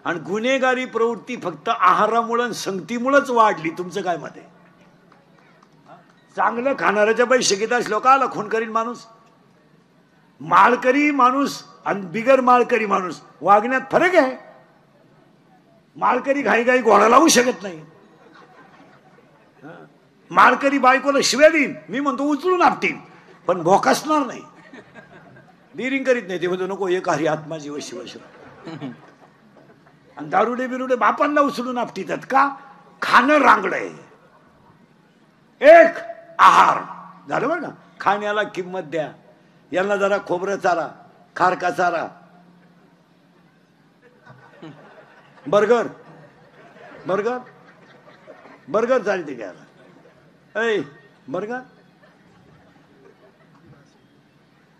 आणि गुन्हेगारी प्रवृत्ती फक्त आहारामुळे आणि संगतीमुळेच वाढली. तुमचं काय मत आहे? चांगलं खाणाऱ्याच्या पैसे घेत असलो का आला खून करीन माणूस? माळकरी माणूस आणि बिगर माळकरी माणूस वागण्यात फरक आहे. माळकरी घाई घाई घोडा लावू शकत नाही. माळकरी बायकोला शिव्या देईन, मी म्हणतो उचलून आपटीन, पण भोकासणार नाही. डिरिंग करीत नाही. ते म्हणतो नको एक हरी आत्मा जीव शिवशिव. आणि दारुडे बिरुडे बापांना उचलून आपटीतात का? खाणं रांगडय. एक आहार झालं बरं का. खाण्याला किंमत द्या. यांना जरा खोबरं चारा, खारका चारा, बर्गर बर्गर बर्गर चालते घ्यायला. ऐ बर्गर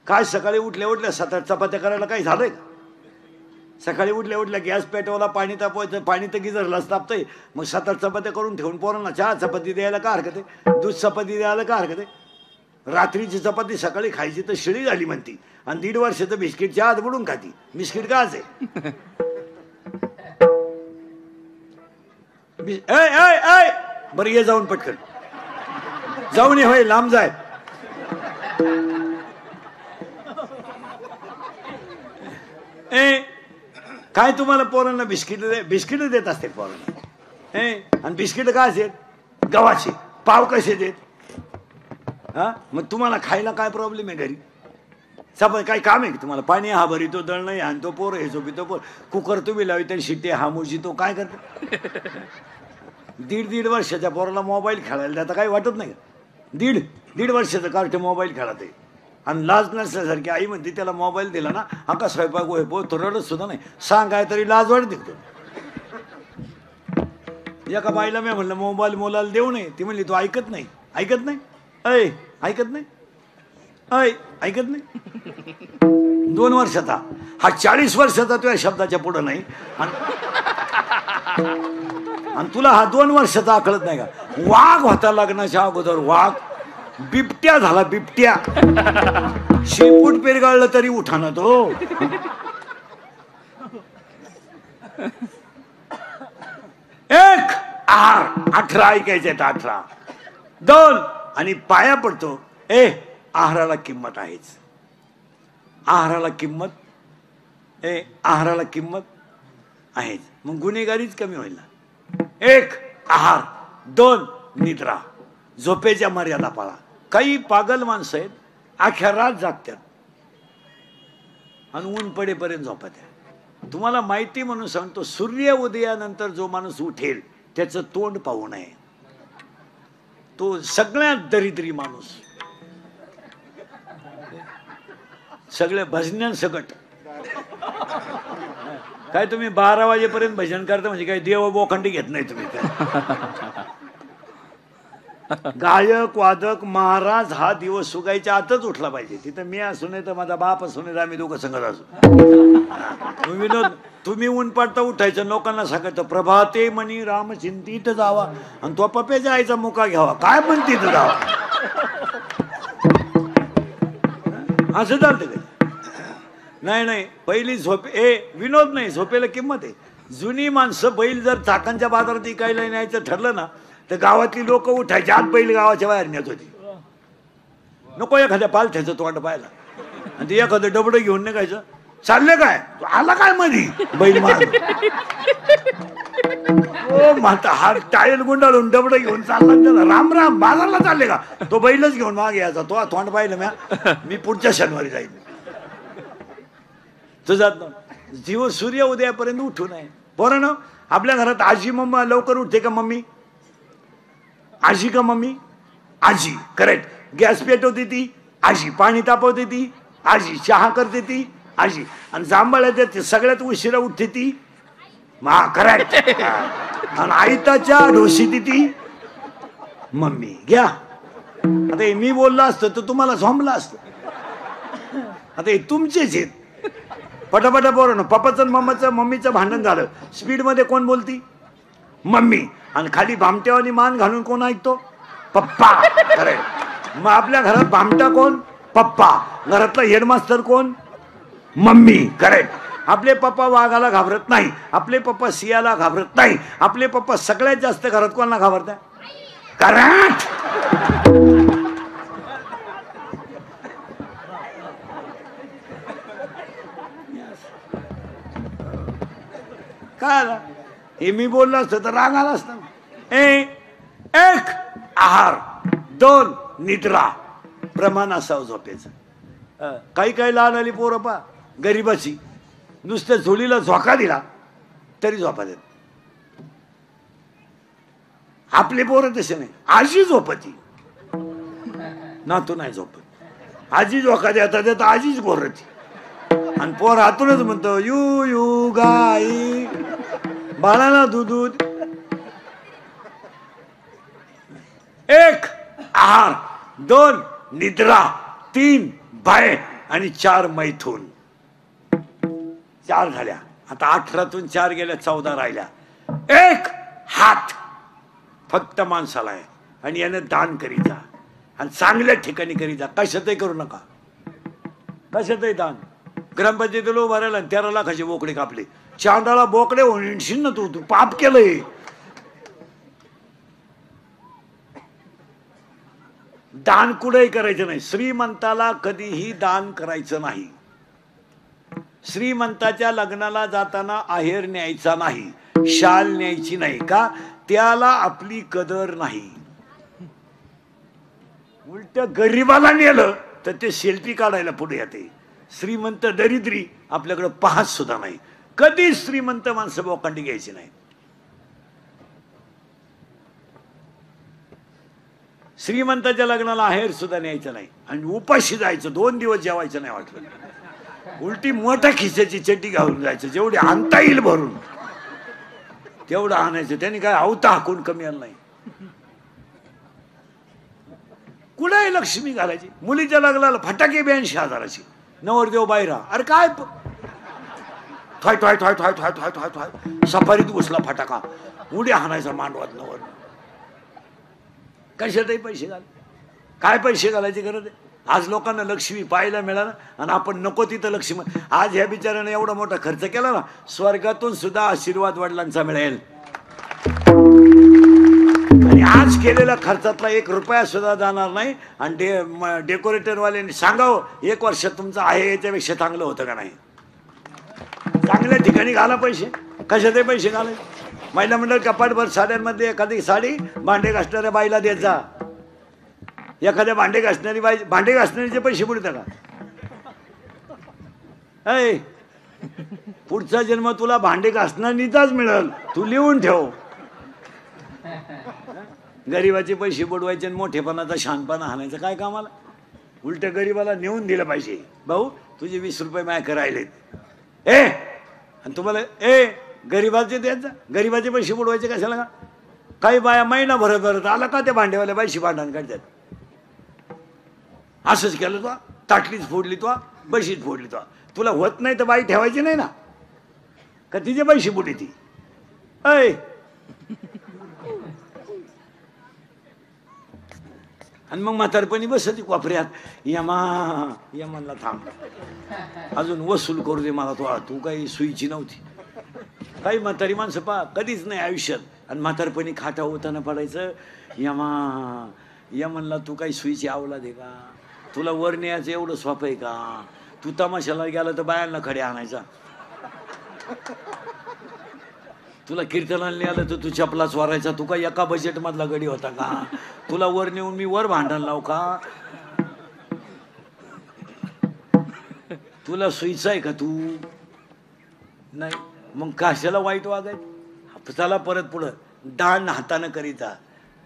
काय सकाळी उठल्या उठल्या 7-8 चपात्या करायला काही झालंय का? सकाळी उठल्या उठल्या गॅस पेटवला, पाणी तापवायचं, पाणी तर गिजरलाच तापतंय. मग 7-8 चपात्या करून ठेवून पोरांना 4 चपाती द्यायला का हरकत आहे? दूध चपाती द्यायला का हरकत आहे? रात्रीची चपाती सकाळी खायची तर शिळी झाली म्हणती, आणि 1.5 वर्षाचं बिस्किटच्या आत बुडून खाती. बिस्किट का आहे? बरं ये जाऊन पटकन जाऊन ये. होय लांब जाय. काय तुम्हाला पोरांना बिस्किट देत असते पोरांना? आणि बिस्किट काय असेल? गव्हाचे. पाव कसे देत? हा मग तुम्हाला खायला काय प्रॉब्लेम आहे घरी? काय काम आहे तुम्हाला? पाणी हा भरितो, दळणं हे आणतो, पोर हे झोपितो, पोर कुकर तुम्ही लावितो, शिट्टे हा मोजितो. काय करतो? 1.5 वर्षाच्या पोराला मोबाईल खेळायला त्यात काही वाटत नाही का? 1.5 वर्षाचं कार्ट मोबाईल खेळत आहे. आणि लाज नसल्यासारखी आई म्हणते त्याला मोबाईल दिला ना हा का स्वयंपाक होय तो रडत सुद्धा नाही. सांगाय तरी लाज वाटत दिसतो. एका बाईला मी म्हणलं मोबाईल मुलाला देऊ नये. ती म्हणली तू ऐकत नाही. ऐकत नाही? ऐकत नाही? ऐकत नाही? 2 वर्षाचा हा 40 वर्षाचा तुझ्या शब्दाच्या पुढं नाही. आणि तुला हा 2 वर्षाचा आकळत नाही का? वाघ होता लग्नाच्या अगोदर. वाघ बिबट्या झाला. बिबट्या शेपूट पेरगाळलं तरी उठाना तो. एक आहार 18 ऐकायचे 18. 2 आणि पाया पडतो. आहाराला किंमत आहेच. आहाराला किंमत आहाराला किंमत आहेच. मग गुन्हेगारीच कमी होईल ना. 1 आहार, 2 निद्रा. झोपेच्या मर्यादा पाळा. काही पागल माणसं आहेत अख्या रात जागतात आणि ऊन पडेपर्यंत झोपत आहे. तुम्हाला माहिती म्हणून सांगतो, सूर्य उदयानंतर जो माणूस उठेल त्याचं तोंड पाहू नये. तो सगळ्यात दरिद्री माणूस. सगळे भजन्यांसकट. काय तुम्ही 12 वाजेपर्यंत भजन करता म्हणजे काय देव बोखंडी घेत नाही तुम्ही? गायक वादक महाराज हा दिवस सुगायच्या आतच उठला पाहिजे. तिथं मी असू नये तर माझा बाप असू नये, आम्ही दोघं संगत असू. विनोद तुम्ही ऊन पाडता उठायचं, लोकांना सांगायचं प्रभाते म्हणी राम चिंतित जावा, आणि तो पप्याच्या आईचा मुका घ्यावा. काय पण तिथं जावा असं चालतं काय? नाही पहिली विनोद नाही, झोपेला किंमत आहे. जुनी माणसं बैल जर चाकांच्या बाजारात इकायला न्यायचं ठरलं ना तर गावातली लोक उठायची, आत बैल गावाच्या बाहेर नेत होती. नको एखाद्या पालथ्याचं तोंड पाहायला. आणि ते एखादं डबडं घेऊन निघायचं. चालले काय? आला काय मधी बैल मार म्हणता हा टायल गुंडाळून डबडं घेऊन चालला. राम राम बाजारला चालले का? तो बैलच घेऊन मागे यायचा. तो तोंड पाहिलं मी पुढच्या शनिवारी जाईल. तुझा जीव सूर्य उदयापर्यंत उठू नये. बरं. आपल्या घरात आजी मम्मा लवकर उठते का? मम्मी आजी का? मम्मी आजी. करेक्ट. गॅस पेटवते ती आजी, पाणी तापवते ती आजी, चहा करते ती आजी, आणि जांभळ्या देते सगळ्यात उशिरा उठते ती करेक्ट. आणि आईताच्या ढोशी ती मम्मी. घ्या आता मी बोललो असतो तर तुम्हाला झोंबला असत. आता हे तुमचेच आहेत. पटापटा बोला ना. पप्पाचं मम्मीचं भांडण झालं. स्पीड मध्ये कोण बोलती? मम्मी. आणि खाली भामट्यावानी मान घालून कोण ऐकतो? पप्पा. करेक्ट. मग आपल्या घरात भामटा कोण? पप्पा. घरातला हेडमास्टर कोण? मम्मी. करेक्ट. आपले पप्पा वाघाला घाबरत नाही, आपले पप्पा सियाला घाबरत नाही, आपले पप्पा सगळ्यात जास्त घरात कोणाला घाबरतात? कराट. काय हे मी बोललो असतं तर राग आला असता. एक आहार, 2 निद्रा, प्रमाण असावं झोपेचं. काही काही लहान आली पोरं पा गरीबाची नुसत्या झोळीला झोका दिला तरी झोपा देत. आपले पोरं तसे नाही. आजी झोपती, नातू नाही झोपत. आजी झोका देता देता आजीच पोरती आणि पोर हातूनच म्हणतो यू यू गाई, बाळाला दूध. 1 आहार, 2 निद्रा, 3 भय आणि 4 मैथून. 4 झाल्या. आता 18तून 4 गेल्या, 14 राहिल्या. 1 हात फक्त माणसाला आहे आणि याने दान करीचा आणि चांगल्या ठिकाणी करीचा. कशातही करू नका, कशातही दान. ग्रामपंचायतीला उभा राहिला 13 लाखाचे बोकडे कापले. चांदाला बोकडे होणशील ना तू पाप केलंय. दान कुठेही करायचं नाही. श्रीमंताला कधीही दान करायचं नाही. श्रीमंताच्या लग्नाला जाताना आहेर न्यायचा नाही, शाल न्यायची नाही. का? त्याला आपली कदर नाही. उलट गरीबाला नेलं तर ते सेल्फी काढायला पुढे येते. श्रीमंत दरिद्री आपल्याकडे पाहत सुद्धा नाही. कधी श्रीमंत माणसं बोकांडी घ्यायची नाही. श्रीमंताच्या लग्नाला आहेर सुद्धा न्यायचं नाही आणि उपाशी जायचं. 2 दिवस जेवायचं नाही वाटलं. उलटी मोठ्या खिशाची चड्डी घालून जायचं. जेवढी आणता येईल भरून तेवढं आणायचं. त्यांनी काय आवता हाकून कमी आलं नाही. कुठे लक्ष्मी घालायची. मुलीच्या लग्नाला फटाके 82,000ची. नवरदेव बाहेर. अरे काय थाय थाय थाय थाय थाय थाय थाय थाय सफारीत घुसला फटाका. उड्या हाणायचा मांडवात नवर. कशातही पैसे घाल. काय पैसे घालायची गरज आहे? आज लोकांना लक्ष्मी पाहायला मिळालं आणि आपण नको तिथं लक्ष्मी. आज ह्या बिचाऱ्याने एवढा मोठा खर्च केला ना, स्वर्गातून सुद्धा आशीर्वाद वडिलांचा मिळेल. आणि आज केलेल्या खर्चातला 1 रुपया सुद्धा जाणार नाही. आणि डेकोरेटरवाल्यांनी सांगावं 1 वर्षात तुमचं आहे याच्यापेक्षा चांगलं होतं का नाही. चांगल्या ठिकाणी घाला पैसे. कशातही पैसे घालायचे. महिला मंडळ कपाटभर साड्यांमध्ये एखादी साडी भांडे घासणाऱ्या बाईला देत जा. एखाद्या भांडे घासणारी बाई, भांडे घासणारीचे पैसे बुडतात का? ऐ पुढचा जन्म तुला भांडे घासणारीचाच मिळेल. तू लिहून ठेव. गरीबाचे पैसे बुडवायचे आणि मोठेपणाचा शहाणपणा हाणायचं काय कामाला? उलट गरीबाला नेऊन दिलं पाहिजे. भाऊ तुझे 20 रुपये माझ्या राहिलेत. आणि तुम्हाला गरीबाचे देत जा. गरीबाचे पैसे बुडवायचे कशाला का? काही बाया महिना भरत आला का त्या भांडेवाल्या बाईशी भांडण काढतात. असंच केलं तो. ताटलीच फोडली तो, बशीच फोडली तो. तुला होत नाही तर बाई ठेवायची नाही ना का? तिचे पैसे बुडी ती. आणि मग म्हातारपणी बसती कोपऱ्यात. यमानला थांब, अजून वसूल करू दे मला. तू काही सुईची नव्हती. काही म्हातारी माणसं पा कधीच नाही आयुष्यात. आणि म्हातारपणी खाटा होताना पडायचं. यमनला तू काही सुईची आवला दे का? तुला वर न्यायचं एवढं सोपं आहे का? तू तमाशाला गेला तर बायांना खडे आणायचा. तुला कीर्तनाला न्यायला तर तू चपला चोरायचा. तू काय एका बजेट मधला गडी होता का? तुला वर नेऊन मी वर भांडण लावू का? तुला सुईचा आहे का तू? नाही. मग कशाला वाईट वागायचं? चला परत पुढं. दान हातानं करीता.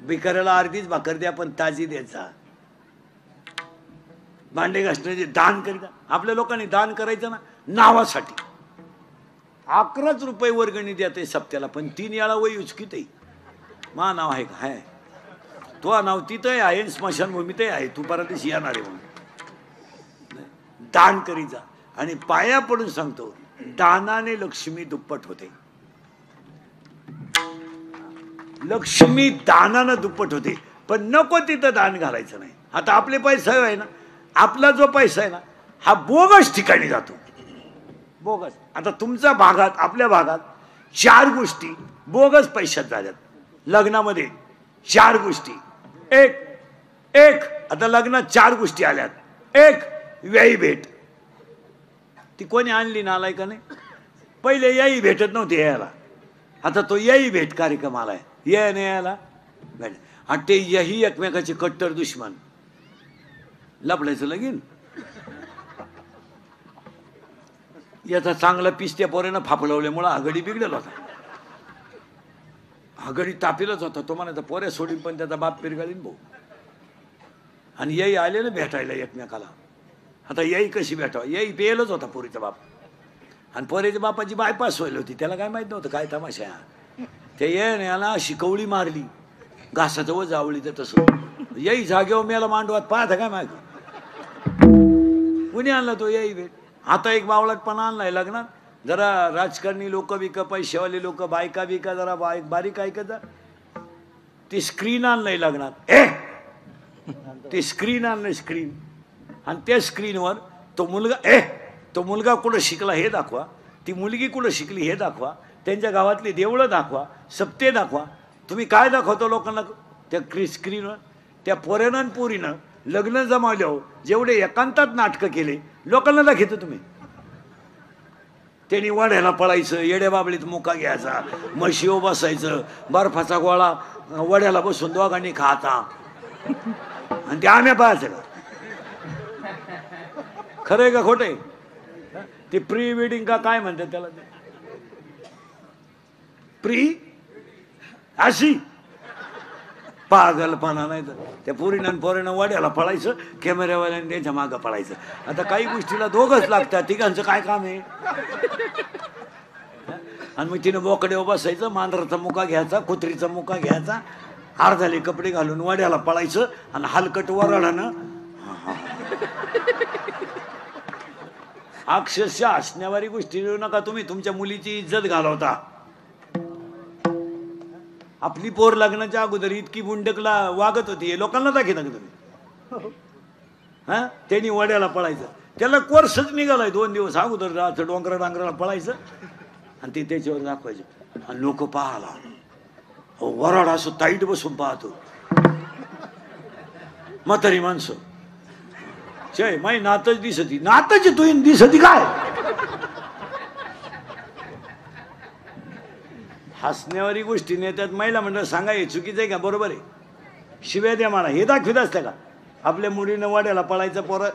भिकाऱ्याला अर्धीच भाकर द्या पण ताजी द्यायचा. भांडे घासण्याचे दान करीता. आपल्या लोकांनी दान करायचं ना नावासाठी. 11 रुपये वर्गणी द्या ते सप्त्याला, पण 3 वेळा वय उचकीत आहे. मा नाव आहे का? आहे. तो नाव तिथंही आहे, स्मशानभूमीतही आहे. तू परदेशी येणार आहे म्हणून दान करीचा. आणि पाया पडून सांगतो, दानाने लक्ष्मी दुप्पट होते. लक्ष्मी दानानं दुप्पट होते. पण नको तिथं दान घालायचं नाही. आता आपले पैसा आहे ना, आपला जो पैसा आहे ना हा बोगस ठिकाणी जातो. बोगस. आता तुमच्या भागात, आपल्या भागात 4 गोष्टी बोगस पैशात झाल्यात लग्नामध्ये. 4 गोष्टी. एक आता लग्नात 4 गोष्टी आल्यात. एक व्ययी भेट. ती कोणी आणली नालायकाने? पहिले याही भेटत नव्हती यायला, आता तो याही भेट कार्यक्रम आलाय. ये नाही यायला भेट. आणि ते यही एकमेकाचे कट्टर दुश्मन. लपडायचं लगीन. याचा चांगला पिस्त्या पोरेनं फापलवल्यामुळं आघाडी बिघडला होता. आघाडी तापीलच होता. तो म्हणायचा पोऱ्या सोडीन पण त्याचा बाप पिरगाळीन भाऊ. आणि याही आले ना भेटायला एकमेकाला. आता याही कशी भेटावं? याही पेलच होता पोरीचा बाप. आणि पोरीच्या बापाची बायपास व्हायला होती. त्याला काय माहित नव्हतं काय तमाशा. ते ये याला शिकवली मारली घासाचं व जावळीचं. तसं याही जागेवर मेला मांडवात. पाहता काय माहिती कुणी आणला तो याही भेट. आता एक बावळटपणा आणलाय लग्नात. जरा राजकारणी लोक बिक, पैसेवाले लोक, बायका बिका जरा बारीक ऐकत. ते स्क्रीन आणलंय लग्नात. ते स्क्रीन आणलंय स्क्रीन. आणि त्या स्क्रीनवर तो मुलगा कुठं शिकला हे दाखवा, ती मुलगी कुठं शिकली हे दाखवा, त्यांच्या गावातली देवळं दाखवा, सप्ते दाखवा. तुम्ही काय दाखवतो लोकांना त्या स्क्रीनवर? त्या पोऱ्यानं पोरीनं लग्न जमावल्यावर जेवढे एकांतात नाटकं केले लोकांना दाखवतो तुम्ही. त्यांनी वाड्याला पळायचं, येड्या बाबळीत मुका घ्यायचा, म्हशीवर बसायचं, बर्फाचा गोळा वड्याला बसून दोघांनी खाता. आणि ते आम्ही पाहायचं का? खरंय का खोटंय? ते प्री वेडिंग का काय म्हणतात त्याला? प्री अशी पागलपणा. नाही तर त्या पोरीनं पोरीनं वाड्याला पळायचं, कॅमेऱ्यावाल्याने त्यांच्या मागं पळायचं. आता काही गोष्टीला दोघंच लागतात. तिघांचं काय काम आहे? आणि मग तिनं बोकड्यावर बसायचं, मांजराचा मुका घ्यायचा, कुत्रीचा मुका घ्यायचा, अर्धाले कपडे घालून वाड्याला पळायचं आणि हलकट वराडानं अक्षरशः हसण्यावारी गोष्टी देऊ नका तुम्ही. तुमच्या मुलीची इज्जत घालवता. आपली पोर लग्नाच्या अगोदर इतकी बुंडकला वागत होती हे लोकांना दाखवता का तुम्ही? हा, त्यांनी वड्याला पळायचं. त्याला कोर्सच निघालाय 2 दिवस अगोदर जायचं, डोंगरा डांगराला पळायचं आणि ते त्याच्यावर दाखवायचं. आणि लोक पाहाला वराड असं ताईट बसून पाहतो. म्हातारी माणसं जय माई नातच दिसती. नातच तू दिसती काय? हसण्यावारी गोष्टी नेत्यात महिला मंडळ. सांगा हे चुकीचं आहे का? बरोबर आहे. शिव्या द्या मला हे दाखवित असतं का? आपल्या मुलीनं वाड्याला पळायचं पोरं,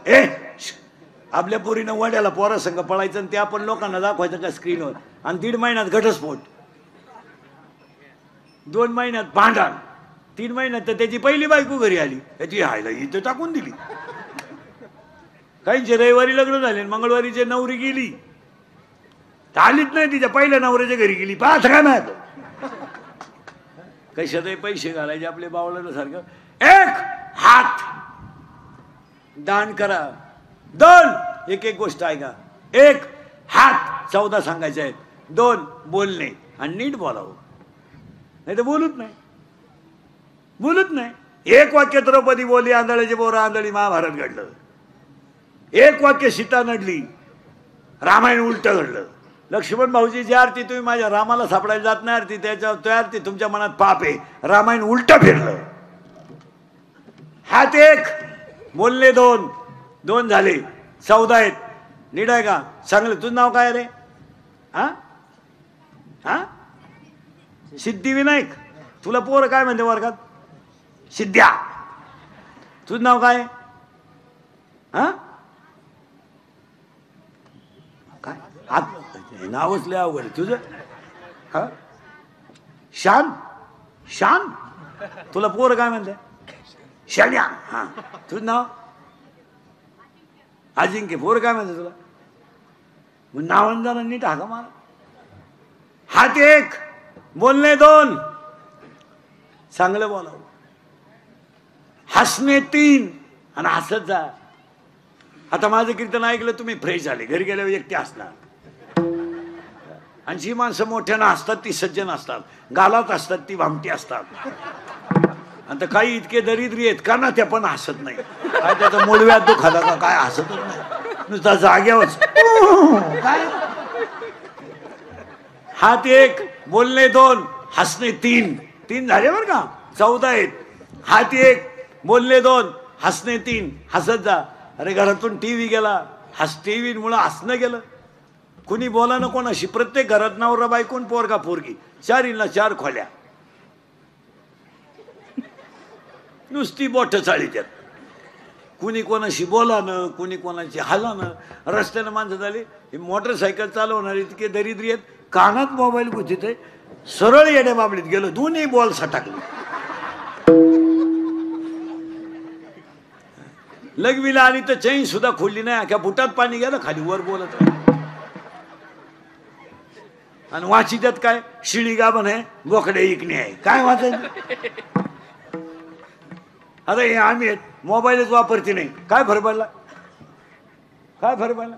आपल्या पोरीनं वाड्याला पोरा संघ पळायचं आणि ते आपण लोकांना दाखवायचं का स्क्रीनवर? आणि 1.5 महिन्यात घटस्फोट, 2 महिन्यात भांडण, 3 महिन्यात तर त्याची पहिली बायको घरी आली. त्याची हायला इथं टाकून दिली. काहींचे रविवारी लग्न झाले, मंगळवारीचे नवरी गेली, आलीच नाही, तिच्या पहिल्या नवऱ्याच्या घरी गेली. पाच काय माहित कशातही पैसे घालायचे आपले बावळाला सारखं. 1 हात दान करा. 2 एक गोष्ट ऐका. 1 हात 14 सांगायचे आहेत. 2 बोलणे आणि नीट बोलावं. नाही तर बोलत नाही. 1 वाक्य द्रौपदी बोलली, आंधळ्याचे बोरं आंधळी, महाभारत घडलं. 1 वाक्य सीता नडली, रामायण उलट घडलं. लक्ष्मण भाऊजी जी आरती तुम्ही माझ्या रामाला सापडायला जात नाही आरती, त्याच्यावर तो आरती तुमच्या मनात पाप आहे. रामायण उलट फिरलं. हात 1 बोलले 2 झाले 14 आहेत. नीट आहे का? चांगलं. तुझं नाव काय रे? हा सिद्धिविनायक. तुला पोर काय म्हणते वर्गात? सिद्ध्या. तुझं नाव काय? काय नावच लय अवघड आहे तुझं. शान. तुला पोर काय म्हणते? शान्या. हा, तुझं नाव? अजिंक्य. पोर काय म्हणते तुला? मग नावांना नीट हाका मारा. हात 1 बोलणे 2 चांगलं बोलावं. हसणे 3 आणि हसत जा. आता माझं कीर्तन ऐकलं तुम्ही फ्रेश झाले, घरी गेल्यावर एकटे हसणार. आणि जी माणसं मोठ्यानं असतात ती सज्जन असतात, गालात असतात ती भामटी असतात. आता काही इतके दरिद्री आहेत का ना त्या पण हसत नाही. काय त्याचा मूळव्याध दुखाला का काय हसतच नाही, नुसता जाग्यावर काय हात एक, बोलणे दोन, हसणे तीन. तीन झाले बरं का, 14 आहेत. हात एक, बोलणे दोन, हसणे तीन. हसत जा. अरे घरातून टीव्ही गेला, टीव्ही मुळे हसणं गेलं. कुणी बोला ना कोणाशी. प्रत्येक घरात नवरा बायकोन पोरगा पोरगी, 4 खोल्या, नुसती बोट चाळी त्यात. कुणी कोणाशी बोलानं, कुणी कोणाची हालानं. रस्त्यानं माणसं झाली, मोटरसायकल चालवणारी इतके दरिद्री आहेत, कानात मोबाईल गुंतीत आहे, सरळ येड्या बाबडीत गेलो, दोन्ही बॉल सटाकले. लगविला आणि तर चैन सुद्धा खोलली नाही, अख्या बुटात पाणी गेलं, खाली वर बोलत राहिलं. आणि वाची त्यात काय, शिळी गाभण आहे, बोकडे इकणे आहे, काय वाचायचं. आता हे आम्ही मोबाईलच वापरते नाही, काय फरक पडला, काय फरक पडला.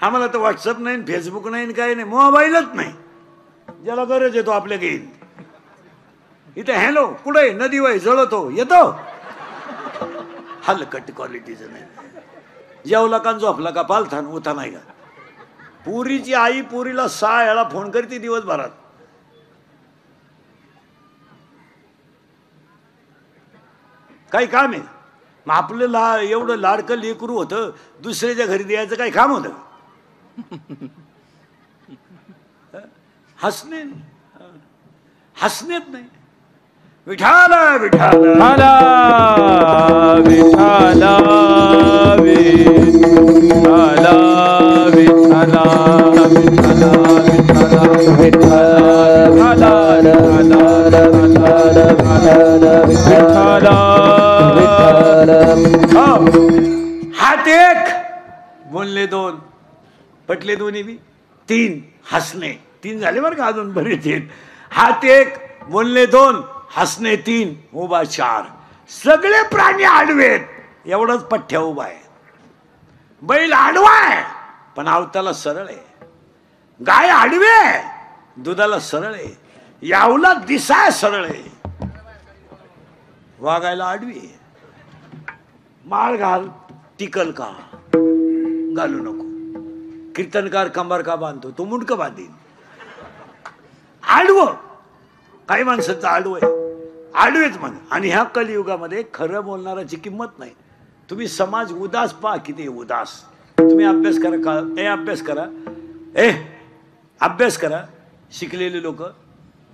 आम्हाला तर व्हॉट्सअप नाही, फेसबुक नाही, काय नाही, मोबाईलच नाही. ज्याला गरज येतो आपल्या घेईन. इथे हॅलो कुठे नदी वय जळतो येतो, हलकट क्वालिटीचं नाही. जेवला का झोपला का पालथान उथा नाही का. पुरीची आई पुरीला 6 वेळा फोन करते दिवसभरात. काही काम आहे मग आपलं एवढं लाडकं लेकरू होतं, दुसऱ्याच्या घरी द्यायचं काही काम होतं. हसणे हसणेच नाही. विठाला विठाला विठाला विठाला विठाला हात एक, बोलले दोन, पटले दोन्ही बी. 3 हसणे 3 झाले बरं का, अजून बरेच आहेत. हात एक, बोलणे 2, हसणे 3, उभा 4. सगळे प्राणी आडवेत, एवढंच पठ्ठ्या उभा आहे. बैल आडवा आहे पण आवताला सरळ आहे. गाय आडवे दुधाला सरळ आहे, यावला दिसाय सरळ आहे, वागायला आडवी आहे. माळ घाल टिकल का, घालू नको. कीर्तनकार कंबर का बांधतो, तो मुंडक बांधीन. आडवं काही माणसाचं आडवं आहे, आडवेच म्हण. आणि ह्या कलियुगामध्ये खरं बोलणाराची किंमत नाही. तुम्ही समाज उदास पहा, किती उदास. तुम्ही अभ्यास करा का, अभ्यास करा, अभ्यास करा. शिकलेले लोक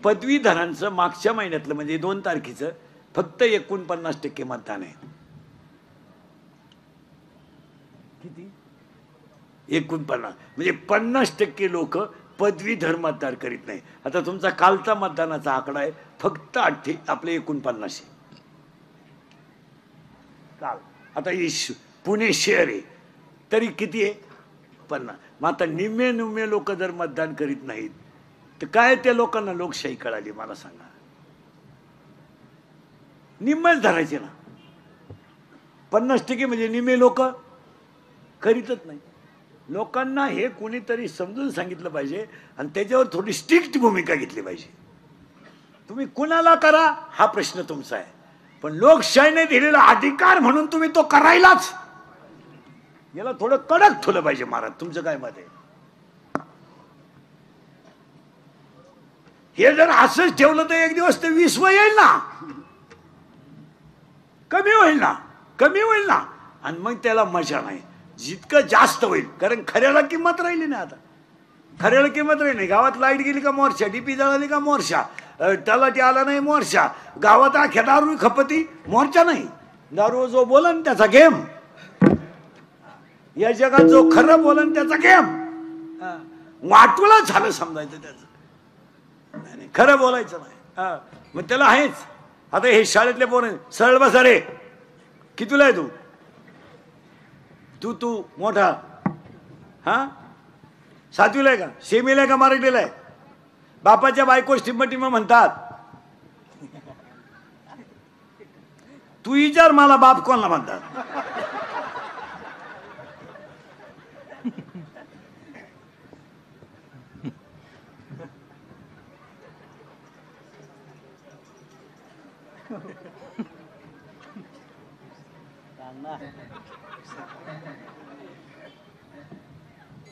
पदवीधरांचं मागच्या महिन्यातलं म्हणजे 2 तारखेचं फक्त 49% मतदान आहे. किती? 49, म्हणजे 50% लोक पदवीधर मतदार करीत नाही. आता तुमचा कालचा मतदानाचा आकडा आहे फक्त 49. काल आता पुणे शहर आहे तरी किती आहे, 50. मग आता निम्मे लोक जर मतदान करीत नाहीत तर काय त्या लोकांना लोकशाही कळाली मला सांगा. निम्मेच धरायचे ना. 50% म्हणजे निम्मे लोक करीतच नाही. लोकांना हे कोणीतरी समजून सांगितलं पाहिजे आणि त्याच्यावर थोडी स्ट्रिक्ट भूमिका घेतली पाहिजे. तुम्ही कुणाला करा हा प्रश्न तुमचा आहे, पण लोकशाहीने दिलेला अधिकार म्हणून तुम्ही तो करायलाच, याला थोडं कडक ठेवलं पाहिजे. महाराज तुमचं काय मत आहे? हे जर असंच ठेवलं तर एक दिवस ते 20 येईल ना, कमी होईल ना, कमी होईल ना. आणि मग त्याला मजा नाही. जितकं जास्त होईल, कारण खऱ्याला किंमत राहिली नाही. आता खऱ्याला किंमत राहिली नाही. गावात लाईट गेली का मोर्चा, डीपी जळाली का मोर्चा, तलाठी आला नाही मोर्चा, गावात अख्या दारू खपती मोर्चा नाही. दारू जो बोलन त्याचा गेम, या जगात जो खरं बोलन त्याचा गेम. वाटवला झालं समजायचं त्याचं, नाही खरं बोलायचं नाही. मग त्याला आहेच. आता हे शाळेतले पोरं सरळ बसा रे, कितीला आहे तू, तू मोठा, हा 7वीला आहे का, सेमीला आहे का, मराठीला आहे. बापाच्या बायको टिंब म्हणतात. तू विचार मला बाप कोणाला म्हणतात.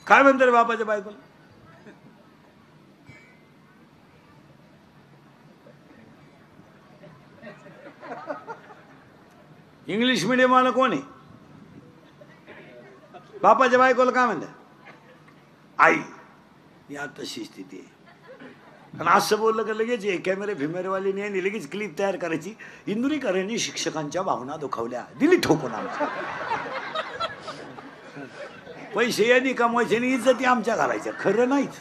काय म्हणतात रे बापाच्या बायकोला? इंग्लिश मीडियम वाला कोण आहे? बापाच्या बायकोला काय म्हणतात? आई. या तशी स्थिती आहे. आणि असं बोललं का लगेच कॅमेरे फिमेरेवाली नाही लगेच क्लिप तयार करायची. इंदुरीकरांनी शिक्षकांच्या भावना दुखावल्या, दिली ठोकून. आमच्या पैसे यांनी कमवायचे आणि इज्जती आमच्या घालायच्या. खरं नाहीच.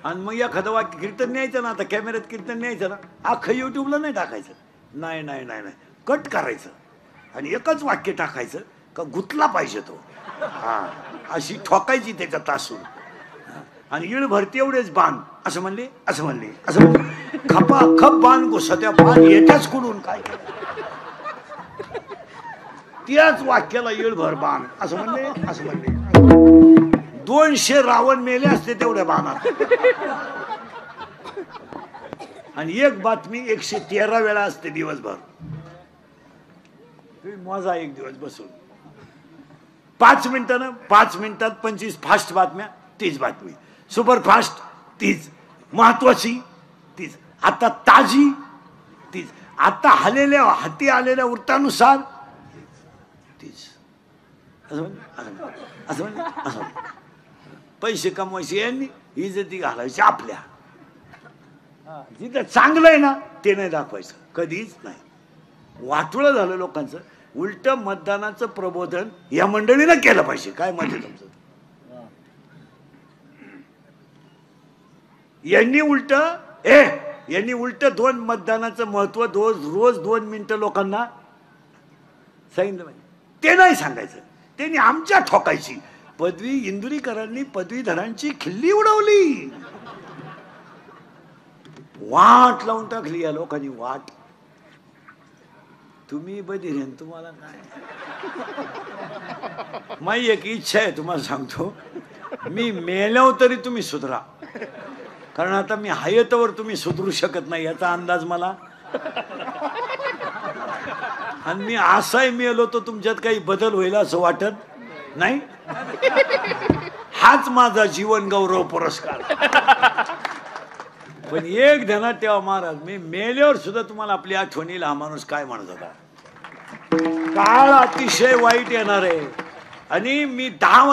आणि मग एखादं वाक्य कीर्तन न्यायचं ना, आता कॅमेऱ्यात कीर्तन न्यायचं ना, अख्खं युट्यूबला नाही टाकायचं. नाही नाही नाही नाही, कट करायचं आणि एकच वाक्य टाकायचं का गुतला पाहिजे तो. हा, अशी ठोकायची त्याच्या तासून. आणि इळ भरती एवढेच बाण. असं म्हणले, असं म्हणले, असं म्हणले, खपा खप बाण घुसत्या बाण येत्याच कुडून काय. त्याच वाक्याला इळभर बाण. असं म्हणले, असं म्हणले. 200 रावण मेले असते तेवढ्या बाणात. आणि एक बातमी 113 वेळा असते दिवसभर. मजा एक दिवस बसून 5 मिनिटानं 5 मिनिटात 25 फास्ट बातम्या, 30 बातमी. सुपर फास्ट 30, महत्वाची 30, आता ताजी 30, आता हाती आलेल्या वृत्तानुसार 30. असं पैसे कमवायचे यांनी, इज्जती घालायची आपल्या. जिथं चांगलं आहे ना ते नाही दाखवायचं, कधीच नाही. वाटोळं झालं लोकांचं. उलट मतदानाचं प्रबोधन या मंडळीनं केलं पाहिजे. काय मत आहे तुमचं? यांनी उलट 2 मतदानाचं महत्व रोज 2 मिनिटं लोकांना सांगितलं पाहिजे. ते नाही सांगायचं, त्यांनी आमच्या ठोकायची. इंदुरीकरांनी पदवीधरांची खिल्ली उडवली, वाट लावून टाकली या लोकांनी. वाट. तुम्ही बधीर, तुम्हाला काय. माझी एक इच्छा आहे, तुम्हाला सांगतो, मी मेल्यावर तरी तुम्ही सुधरा. कारण आता मी हयतवर तुम्ही सुधरू शकत नाही याचा अंदाज मला. आणि मी असाही मेलो तर तुमच्यात काही बदल होईल असं वाटत नाही. हाच माझा जीवन गौरव पुरस्कार. पण एक ध्यानात ठेवा महाराज, मी मेल्यावर सुद्धा तुम्हाला आपली आठवणीला हा माणूस काय म्हणत होता. काळ अतिशय वाईट येणार आहे. आणि मी 10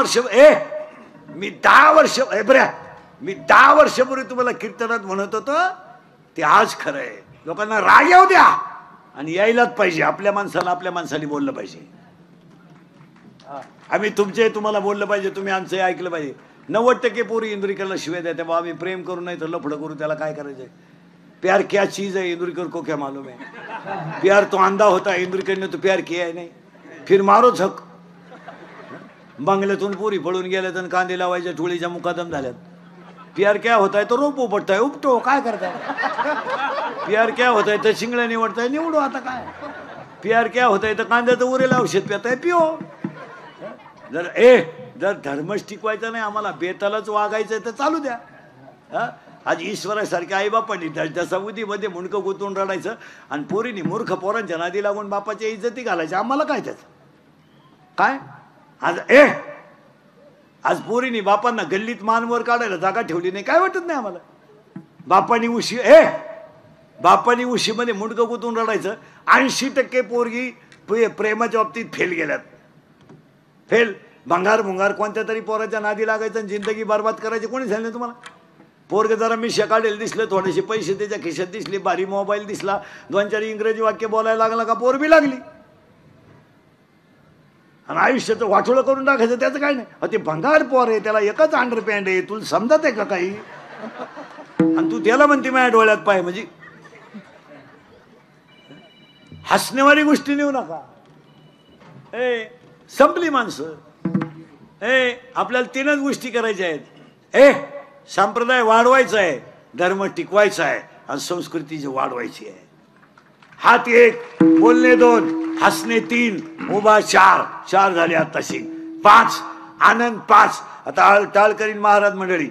वर्षापूर्वी तुम्हाला कीर्तनात म्हणत होतो ते आज खरं आहे. लोकांना राग येऊ द्या आणि यायलाच पाहिजे. आपल्या माणसाने बोललं पाहिजे. आम्ही तुम्हाला बोललं पाहिजे, तुम्ही आमचं ऐकलं पाहिजे. 90% पोरी इंदुरीकरला शिवाय द्या. तेव्हा आम्ही प्रेम करू नाही तर लफडं करू, त्याला काय करायचंय. प्यार क्या चीज है इंदुरीकर को क्या मालूम है. प्यार तो अंधा होता है, इंदुरीकर ने तो प्यार किया है नहीं. फिर मारो झक. बंगल्यातून पोरी पळून गेल्यात आणि कांदे लावायच्या टोळीच्या मुकादम झाल्यात. प्यार क्या होता है तो रोप उपटताय, उपटो, काय करताय. प्यार क्या होता है तर शिंगड्या निवडताय, निवडू. आता काय. प्यार क्या होता है तर कांद्याचं उरेला औषध पिताय, पिओ. जर धर्मच टिकवायचा नाही, आम्हाला बेतालाच वागायचंय तर चालू द्या. आज ईश्वरासारख्या आईबापांनी जसा उदीमध्ये मुंडकं गुंतवून रडायचं आणि पोरीनी मूर्ख पोरांच्या नादी लागून बापाच्या इज्जती घालायच्या. आम्हाला काय त्याच काय. आज पोरीनी बापांना गल्लीत मानवर काढायला जागा ठेवली नाही, काय वाटत नाही आम्हाला. बापानी उशीमध्ये मुंडकं गुंतवून रडायचं. 80% पोरगी प्रेमाच्या बाबतीत फेल गेल्यात. फेल. भंगार कोणत्या तरी पोराच्या नादी लागायचं आणि जिंदगी बर्बाद करायची. कोणी सांगितलं तुम्हाला. पोरग जरा मिशा काढेल दिसलं, थोडेसे पैसे त्याच्या खिशात दिसले, भारी मोबाईल दिसला, 2-4 इंग्रजी वाक्य बोलायला लागला का पोर बी लागली. आणि आयुष्याचं वाटोळं करून टाकायचं, त्याचं काय नाही. ते भंगार पोर आहे, त्याला एकच अंडरपॅन्ट आहे, तुला समजत आहे का काही. आणि तू त्याला म्हणते माझ्या डोळ्यात पाय. म्हणजे हसण्यावारी गोष्टी नेऊ नका. संपली माणसं. आपल्याला 3च गोष्टी करायच्या आहेत. संप्रदाय वाढवायचा आहे, धर्म टिकवायचा आहे आणि संस्कृती वाढवायची आहे. हात 1, बोलणे 2, हसणे 3, उभा 4 झाले. आताशी 5, आनंद 5. आता टाळ करीन महाराज मंडळी.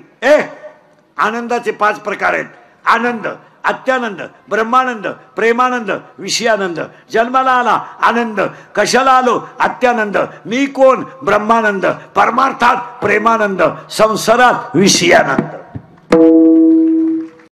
आनंदाचे 5 प्रकार आहेत. आनंद, अत्यानंद, ब्रह्मानंद, प्रेमानंद, विषयानंद. जन्माला आला आनंद, कशाला आलो अत्यानंद, मी कोण ब्रह्मानंद, परमार्थात प्रेमानंद, संसारात विषयानंद.